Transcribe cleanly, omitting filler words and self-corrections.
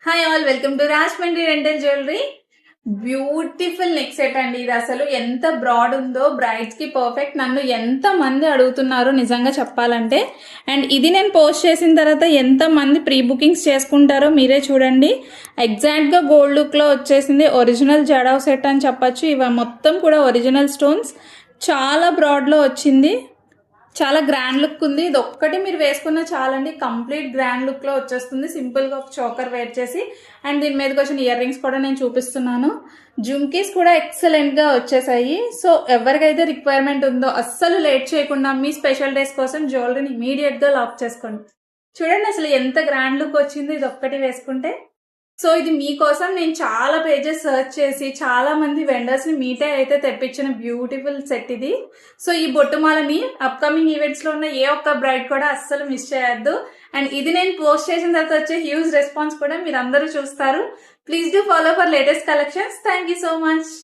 Hi all, welcome to Rajahmundry rental jewellery. Beautiful neck set అండి. ఇది అసలు ఎంత బ్రాడ్ ఉందో బ్రైడ్స్ కి పర్ఫెక్ట్. నన్ను ఎంత మంది అడుగుతున్నారు నిజంగా చెప్పాలంటే. అండ్ ఇది నేను పోస్ట్ చేసిన తర్వాత ఎంత మంది ప్రీ బుకింగ్స్ చేసుకుంటారో మీరే చూడండి. ఎగ్జాక్ట్ గా గోల్డ్ లుక్ లో వచ్చేసింది. ఒరిజినల్ జడావ్ సెట్ అని చెప్పచ్చు. ఇవి మొత్తం కూడా ఒరిజినల్ స్టోన్స్. చాలా బ్రాడ్ లో వచ్చింది. చాలా గ్రాండ్ లుక్ ఉంది. ఇది ఒక్కటి మీరు వేసుకున్న చాలండి, కంప్లీట్ గ్రాండ్ లుక్ లో వచ్చేస్తుంది. సింపుల్ గా ఒక చోకర్ వేర్ చేసి అండ్ దీని మీదకి వచ్చిన ఇయర్ రింగ్స్ కూడా నేను చూపిస్తున్నాను. జుమ్కీస్ కూడా ఎక్సలెంట్ గా వచ్చేసాయి. సో ఎవరికైతే రిక్వైర్మెంట్ ఉందో అస్సలు లేట్ చేయకుండా మీ స్పెషల్ డేస్ కోసం జ్యువెలరీని ఇమీడియట్ గా లాక్ చేసుకోండి. చూడండి అసలు ఎంత గ్రాండ్ లుక్ వచ్చింది ఇది ఒక్కటి వేసుకుంటే. సో ఇది మీకోసం నేను చాలా పేజెస్ సర్చ్ చేసి చాలా మంది వెండర్స్ ని మీటే అయితే తెప్పించిన బ్యూటిఫుల్ సెట్ ఇది. సో ఈ బొట్టుమాలని అప్కమింగ్ ఈవెంట్స్ లో ఉన్న ఏ ఒక్క బ్రైడ్ కూడా అస్సలు మిస్ చేయొద్దు. అండ్ ఇది నేను పోస్ట్ చేసిన తర్వాత వచ్చే హ్యూజ్ రెస్పాన్స్ కూడా మీరు అందరూ చూస్తారు. Please do follow for latest collections. Thank you so much.